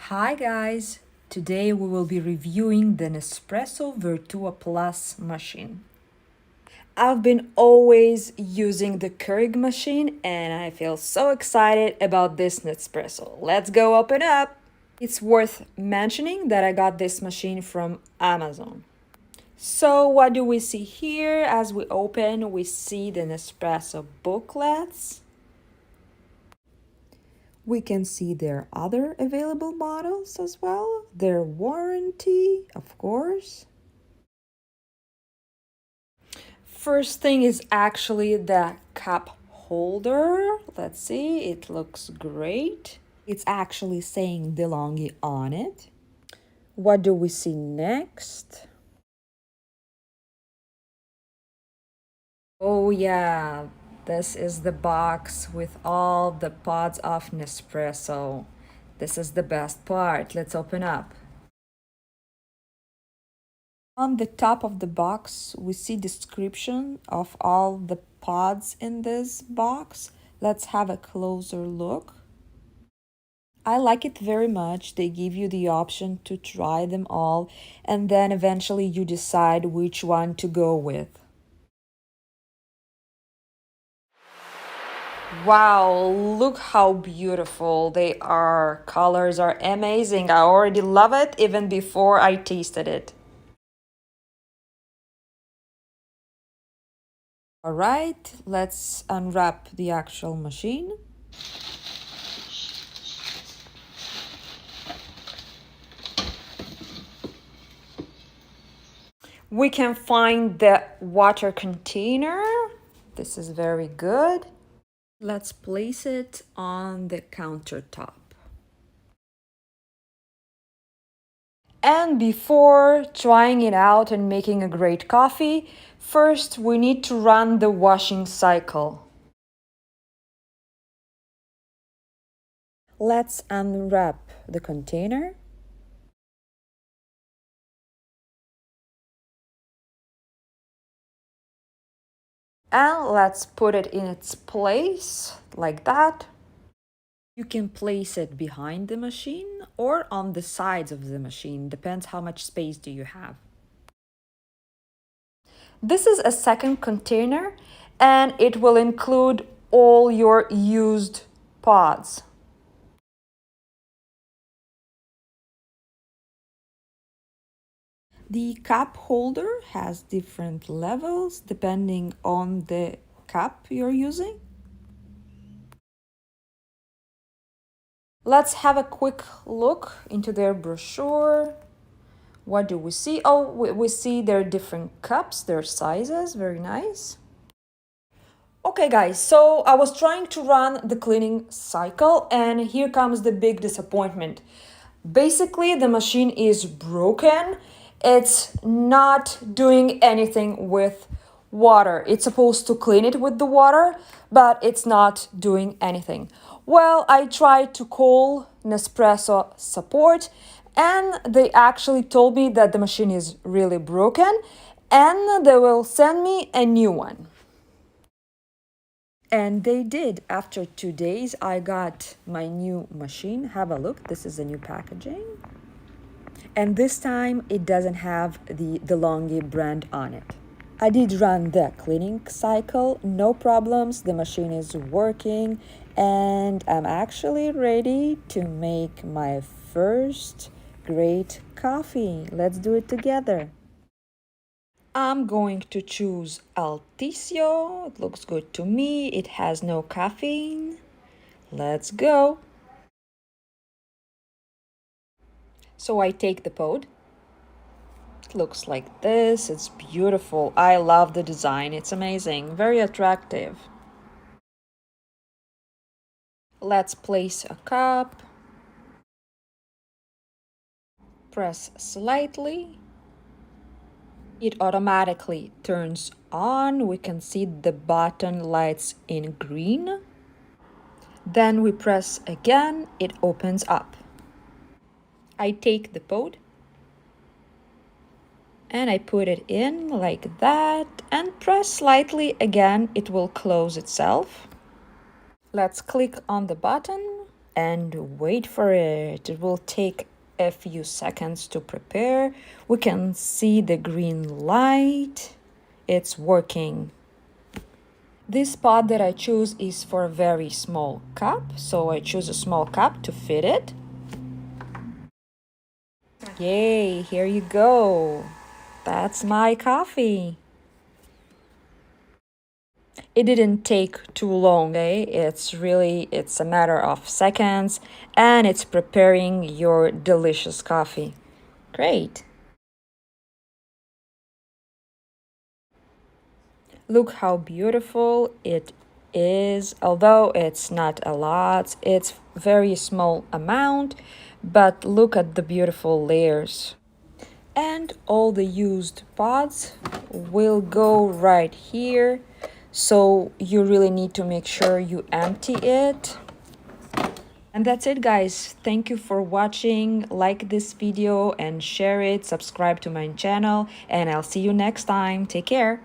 Hi guys! Today we will be reviewing the Nespresso VERTUO Plus machine. I've been always using the Keurig machine and I feel so excited about this Nespresso. Let's go open up! It's worth mentioning that I got this machine from Amazon. So what do we see here? As we open, we see the Nespresso booklets. We can see their other available models as well, their warranty, of course. First thing is actually the cup holder. Let's see, it looks great. It's actually saying DeLonghi on it. What do we see next? Oh yeah, this is the box with all the pods of Nespresso. This is the best part. Let's open up. On the top of the box, we see description of all the pods in this box. Let's have a closer look. I like it very much. They give you the option to try them all, and then eventually you decide which one to go with. Wow, look how beautiful they are. Colors are amazing. I already love it even before I tasted it. All right, let's unwrap the actual machine. We can find the water container. This is very good. Let's place it on the countertop. And before trying it out and making a great coffee, first we need to run the washing cycle. Let's unwrap the container. And let's put it in its place like that. You can place it behind the machine or on the sides of the machine, depends how much space do you have. This is a second container and it will include all your used pods. The cup holder has different levels depending on the cup you're using. Let's have a quick look into their brochure. What do we see? Oh, we see their different cups, their sizes, very nice. Okay guys, so I was trying to run the cleaning cycle and here comes the big disappointment. Basically, the machine is broken. It's not doing anything with water. It's supposed to clean it with the water, but it's not doing anything. Well, I tried to call Nespresso support and they actually told me that the machine is really broken and they will send me a new one. And they did. After 2 days, I got my new machine. Have a look. This is the new packaging. And this time, it doesn't have the DeLonghi brand on it. I did run the cleaning cycle, no problems. The machine is working and I'm actually ready to make my first great coffee. Let's do it together. I'm going to choose Altisio. It looks good to me. It has no caffeine. Let's go. So I take the pod. It looks like this. It's beautiful. I love the design. It's amazing. Very attractive. Let's place a cup. Press slightly. It automatically turns on. We can see the button lights in green. Then we press again, it opens up. I take the pod and I put it in like that and press slightly again, it will close itself. Let's click on the button. and wait for it. It will take a few seconds to prepare. We can see the green light. It's working. This pot that I choose is for a very small cup, so I choose a small cup to fit it. Yay, here you go. That's my coffee. It didn't take too long, eh? It's a matter of seconds, and it's preparing your delicious coffee. Great. Look how beautiful it is. Although it's not a lot, it's very small amount, but look at the beautiful layers. And all the used pods will go right here. So you really need to make sure you empty it. And that's it, guys. Thank you for watching. Like this video and share it. Subscribe to my channel, and I'll see you next time. Take care.